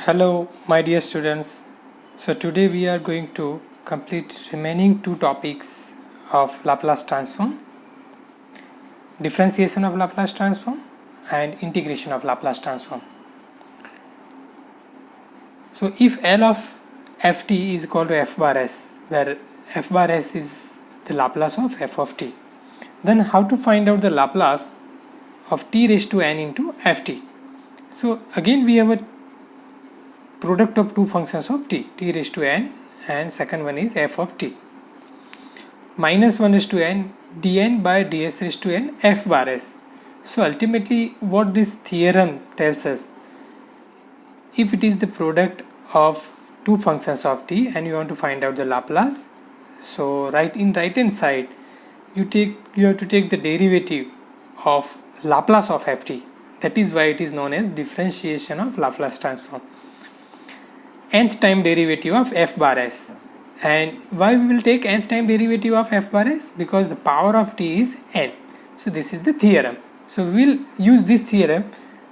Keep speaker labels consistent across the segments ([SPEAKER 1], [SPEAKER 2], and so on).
[SPEAKER 1] Hello my dear students. So today we are going to complete remaining two topics of Laplace transform, differentiation of Laplace transform and integration of Laplace transform. So if L of ft is equal to f bar s, where f bar s is the Laplace of f of t, then how to find out the Laplace of t raised to n into ft? So again we have a product of two functions of t raised to n, and second one is f of t. Minus 1 raised to n dn by ds raised to n f bar s. So ultimately what this theorem tells us, if it is the product of two functions of t and you want to find out the Laplace, so right hand side you have to take the derivative of Laplace of ft. That is why it is known as differentiation of Laplace transform. Nth time derivative of f bar s. And why we will take nth time derivative of f bar s? Because the power of t is n. So this is the theorem. So we will use this theorem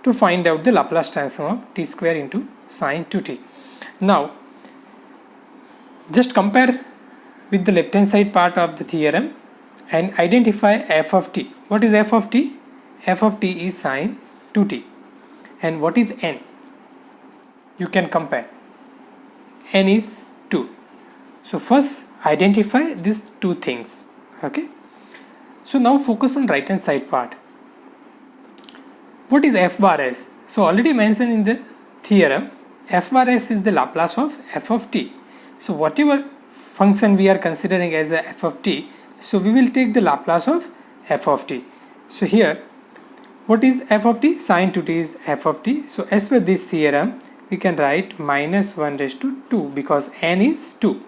[SPEAKER 1] to find out the Laplace transform of t square into sine 2t. Now just compare with the left hand side part of the theorem and identify f of t. What is f of t? F of t is sine 2t. And what is n? You can compare. N is 2. So first identify these two things. Okay. So now focus on right hand side part. What is f bar s? So already mentioned in the theorem, f bar s is the Laplace of f of t. So whatever function we are considering as a f of t, so we will take the Laplace of f of t. So here what is f of t? Sine 2t is f of t. So as per this theorem, we can write minus 1 raised to 2 because n is 2.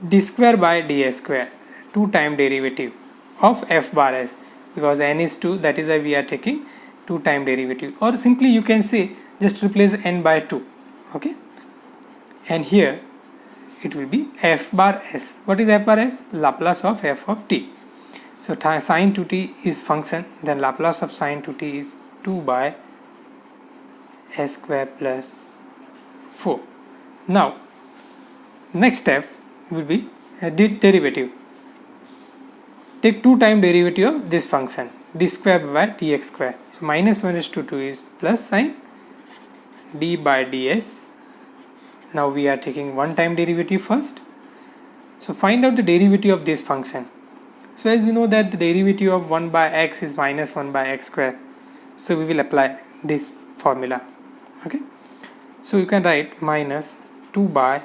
[SPEAKER 1] d square by ds square, 2 time derivative of f bar s, because n is 2, that is why we are taking 2 time derivative, or simply you can say just replace n by 2. Okay, and here it will be f bar s. What is f bar s? Laplace of f of t. So sine 2t is function, then Laplace of sine 2t is 2 by s square plus 4. Now next step will be a derivative. Take 2 time derivative of this function, d square by dx square. So minus 1 raised to 2 is plus sine d by ds. Now we are taking 1 time derivative first. So find out the derivative of this function. So as we know that the derivative of 1 by x is minus 1 by x square. So we will apply this formula. Okay, so you can write minus 2 by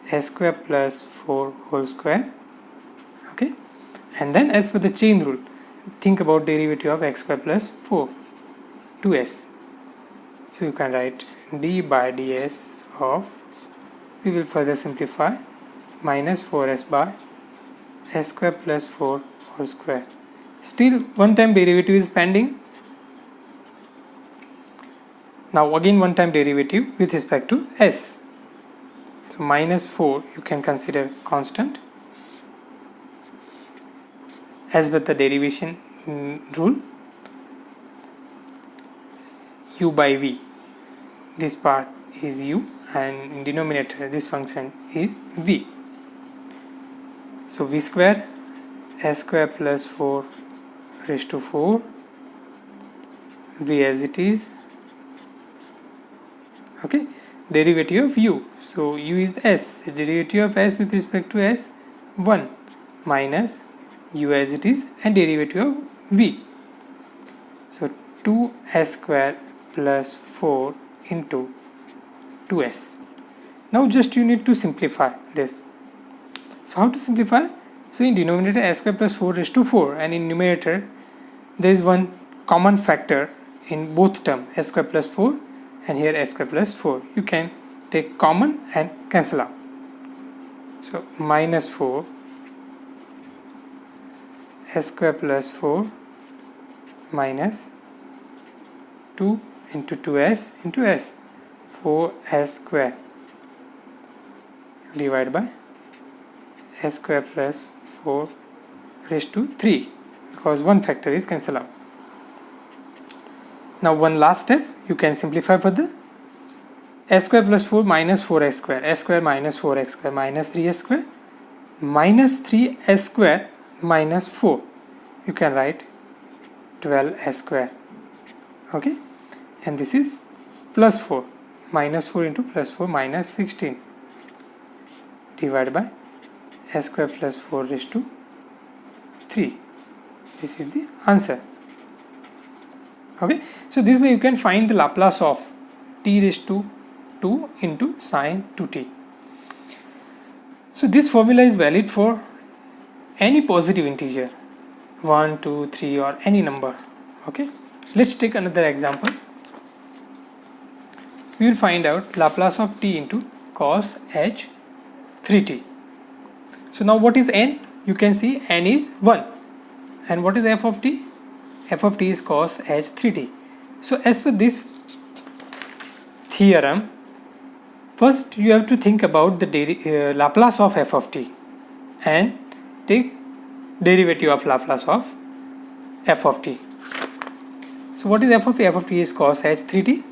[SPEAKER 1] s square plus 4 whole square. Okay, and then as per the chain rule, think about derivative of x square plus 4, 2s. So you can write d by ds of, we will further simplify, minus 4s by s square plus 4 whole square. Still one time derivative is pending. Now again one time derivative with respect to s. So minus 4 you can consider constant as per the derivation rule, u by v. This part is u and in denominator this function is v. So v square s square plus 4 raised to 4, v as it is. Okay, derivative of u. So u is s. Derivative of s with respect to s, 1 minus u as it is, and derivative of v. So 2s square plus 4 into 2s. Now just you need to simplify this. So how to simplify? So in denominator s square plus 4 raised to 4, and in numerator there is one common factor in both term, s square plus 4 and here s square plus 4. You can take common and cancel out. So minus 4 s square plus 4 minus 2 into 2s into s, 4s square divided by s square plus 4 raised to 3, because one factor is cancelled out. Now one last step, you can simplify further. S square plus 4 minus 4x square, s square minus 4x square minus 3s square minus 3s square minus 4. You can write 12s square. Okay, and this is plus 4, minus 4 into plus 4 minus 16 divided by s square plus 4 raised to 3. This is the answer. Okay, so this way you can find the Laplace of t raised to 2 into sine 2t. So this formula is valid for any positive integer, 1, 2, 3 or any number. Okay, let's take another example. We will find out Laplace of t into cos h 3t. So now what is n? You can see n is 1. And what is f of t? F of t is cos h 3t. So as per this theorem, first you have to think about the Laplace of f of t and take derivative of Laplace of f of t. So what is f of t? F of t is cos h 3t.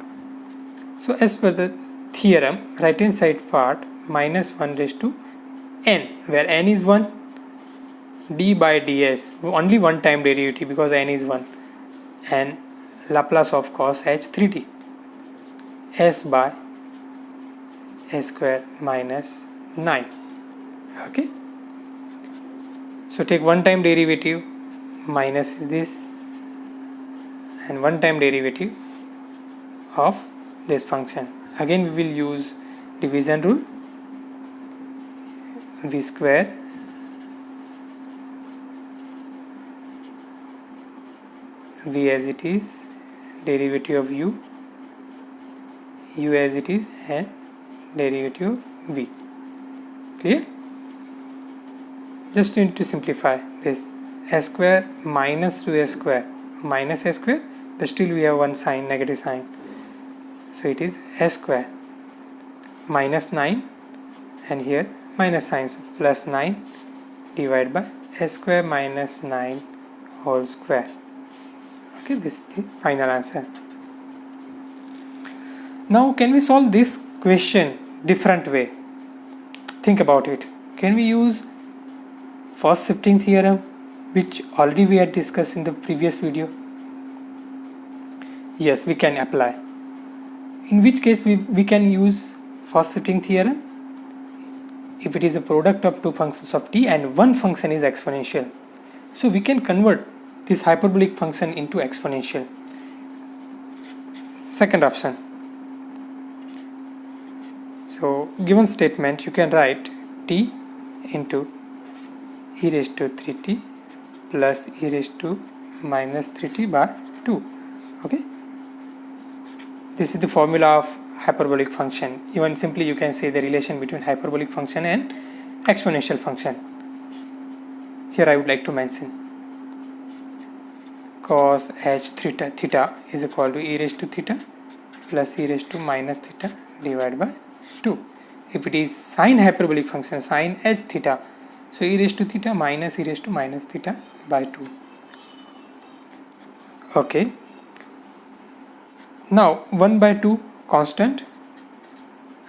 [SPEAKER 1] So as per the theorem, right hand side part minus 1 raised to n, where n is 1, d by ds, only one time derivative because n is 1, and Laplace of cos h 3t, s by s square minus 9. Okay, so take one time derivative, minus is this, and one time derivative of this function. Again we will use division rule, v square v as it is, derivative of u as it is, and derivative of v. Clear? Just need to simplify this. S square minus 2s square minus s square, but still we have one sign, negative sign, so it is s square minus 9, and here minus sign, so plus 9 divided by s square minus 9 whole square. Okay, this is the final answer. Now can we solve this question different way? Think about it. Can we use first shifting theorem, which already we had discussed in the previous video? Yes, we can apply. In which case we can use first shifting theorem if it is a product of two functions of t and one function is exponential. So we can convert this hyperbolic function into exponential. Second option. So given statement, you can write t into e raised to 3t plus e raised to minus 3t by 2. Okay, this is the formula of hyperbolic function. Even simply you can say the relation between hyperbolic function and exponential function. Here I would like to mention cos h theta is equal to e raised to theta plus e raised to minus theta divided by 2. If it is sine hyperbolic function, sine h theta, so e raised to theta minus e raised to minus theta by 2. Okay, now 1 by 2 constant,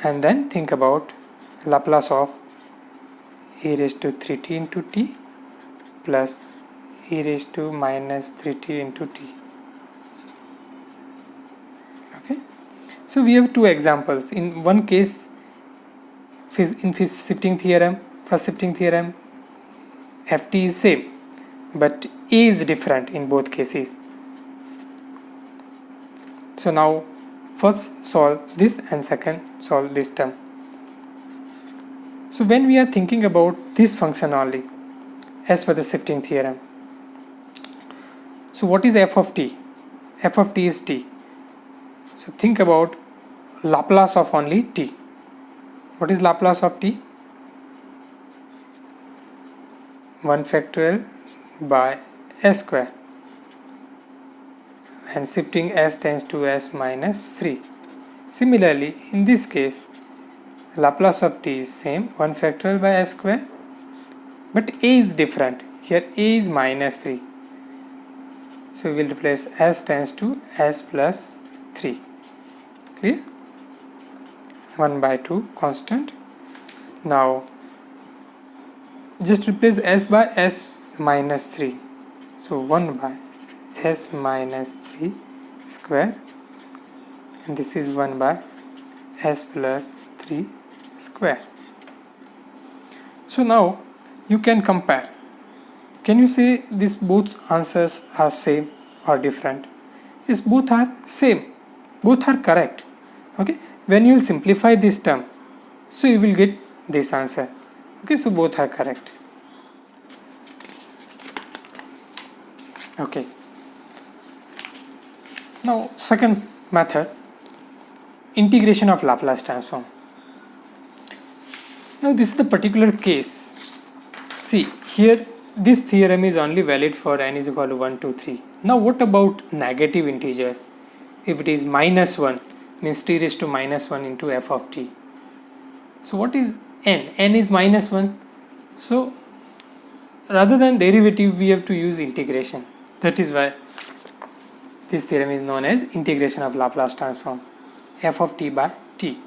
[SPEAKER 1] and then think about Laplace of e raised to 3t into t plus e raised to minus 3t into t. Okay, so we have two examples. In one case, in first shifting theorem, ft is same, but a is different in both cases. So now first solve this and second solve this term. So when we are thinking about this function only as per the shifting theorem, so what is f of t? F of t is t. So think about Laplace of only t. What is Laplace of t? 1 factorial by s square, and shifting s tends to s minus 3. Similarly, in this case, Laplace of t is same, 1 factorial by s square, but a is different. Here a is minus 3. So So we will replace s tends to s plus 3. Clear? 1 by 2 constant. Now just replace s by s minus 3. So 1 by s minus 3 square, and this is 1 by s plus 3 square. So now you can compare. Can you say these both answers are same or different? Yes, both are same. Both are correct. Okay. When you will simplify this term, so you will get this answer. Okay. So both are correct. Okay. Now second method, integration of Laplace transform. Now this is the particular case. See here, this theorem is only valid for n is equal to 1, 2, 3. Now what about negative integers? If it is minus 1, means t raised to minus 1 into f of t. So what is n? N is minus 1. So rather than derivative, we have to use integration. That is why this theorem is known as integration of Laplace transform, f of t by t.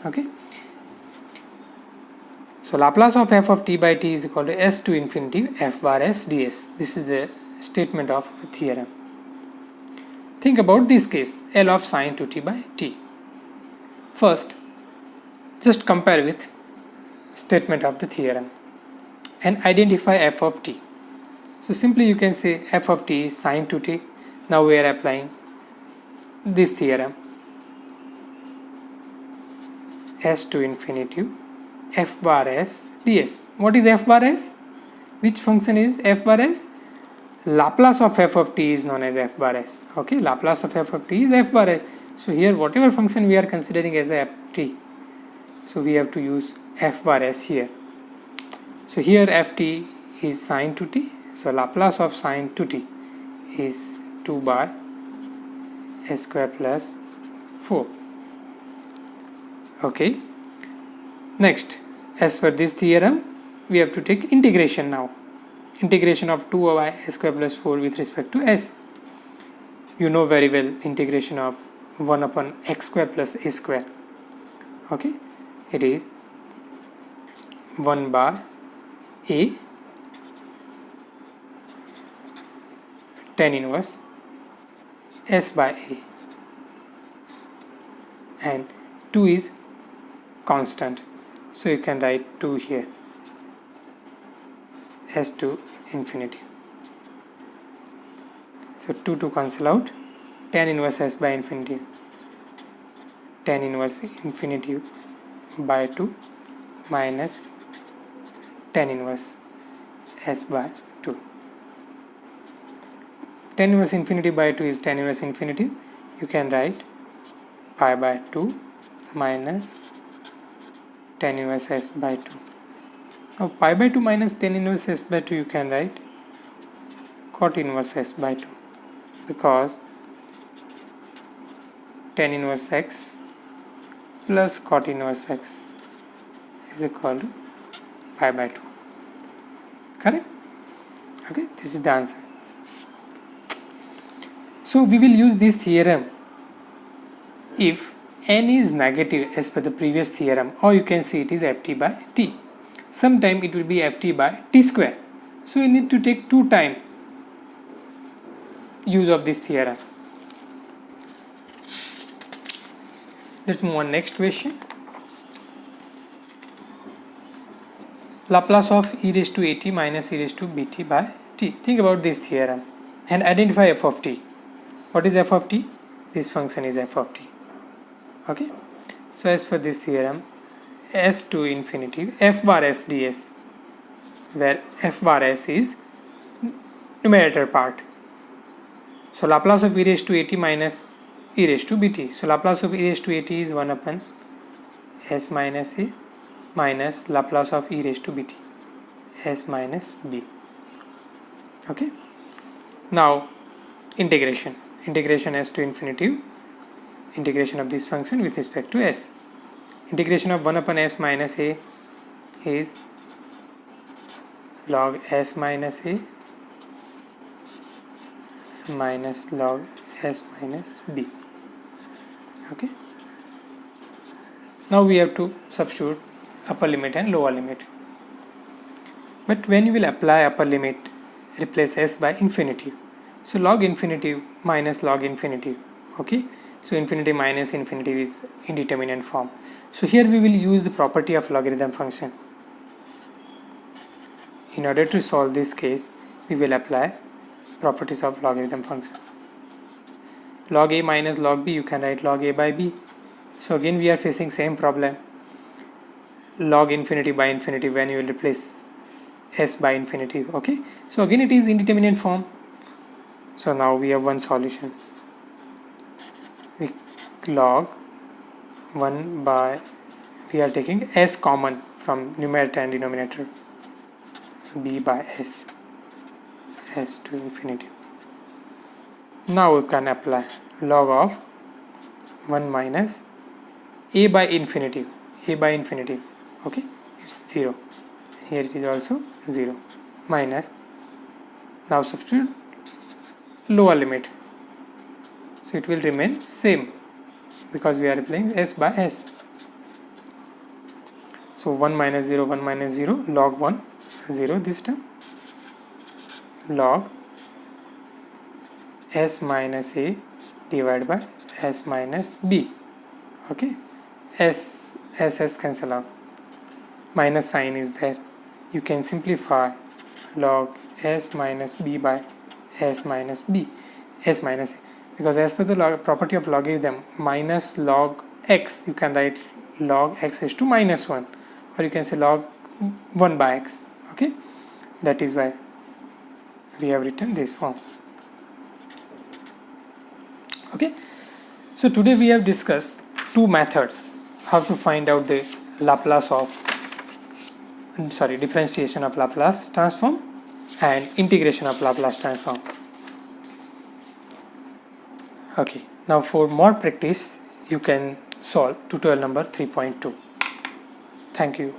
[SPEAKER 1] Okay. So Laplace of f of t by t is equal to s to infinity f bar s ds. This is the statement of the theorem. Think about this case, L of sine 2t by t. First, just compare with statement of the theorem and identify f of t. So simply you can say f of t is sine 2t. Now we are applying this theorem, s to infinity f bar s ds. What is f bar s? Which function is f bar s? Laplace of f of t is known as f bar s. Okay, Laplace of f of t is f bar s. So here whatever function we are considering as f t, so we have to use f bar s here. So here f t is sine 2t. So Laplace of sine 2t is 2 by s square plus 4. Okay. Next, as per this theorem, we have to take integration now. Integration of 2 by s square plus 4 with respect to s. You know very well integration of 1 upon x square plus a square. Okay. It is 1 by a tan inverse s by a, and 2 is constant, so you can write 2 here, s to infinity. So 2 cancel out, tan inverse s by infinity, tan inverse infinity by 2 minus tan inverse s by 2. Tan inverse infinity by 2 is tan inverse infinity. You can write pi by 2 minus tan inverse s by 2. Now pi by 2 minus tan inverse s by 2, you can write cot inverse s by 2, because tan inverse x plus cot inverse x is equal to pi by 2. Correct? Okay, this is the answer. So we will use this theorem if n is negative as per the previous theorem, or you can say it is ft by t. Sometime it will be ft by t square. So you need to take 2 time use of this theorem. Let's move on next question. Laplace of e raised to at minus e raised to bt by t. Think about this theorem and identify f of t. What is f of t? This function is f of t. Okay. So as for this theorem, s to infinity f bar s ds, where f bar s is numerator part. So Laplace of e raised to at minus e raised to bt. So Laplace of e raised to at is 1 upon s minus a minus Laplace of e raised to bt, s minus b. Okay. Now integration s to infinity, integration of this function with respect to s. Integration of 1 upon s minus a is log s minus a minus log s minus b. Okay, now we have to substitute upper limit and lower limit. But when you will apply upper limit, replace s by infinity. So log infinity minus log infinity. Okay, so infinity minus infinity is indeterminate form. So here we will use the property of logarithm function. In order to solve this case, we will apply properties of logarithm function. Log a minus log b, you can write log a by b. So again we are facing same problem. Log infinity by infinity when you will replace s by infinity. Okay, so again it is indeterminate form. So now we have one solution. We log 1 by, we are taking s common from numerator and denominator, b by s to infinity. Now we can apply log of 1 minus a by infinity. Okay, it's 0. Here it is also 0 minus, now substitute lower limit, so it will remain same because we are applying s by s. So 1 minus 0, 1 minus 0, log 1, 0 this time, log s minus a divided by s minus b. Okay, s cancel out, minus sign is there, you can simplify log s minus b by s minus b, s minus a, because as per the property of logarithm, minus log x, you can write log x is to minus 1, or you can say log 1 by x. Okay, that is why we have written this form. Okay, so today we have discussed two methods how to find out the Laplace of differentiation of Laplace transform and integration of Laplace transform. Okay, now for more practice you can solve tutorial number 3.2. Thank you.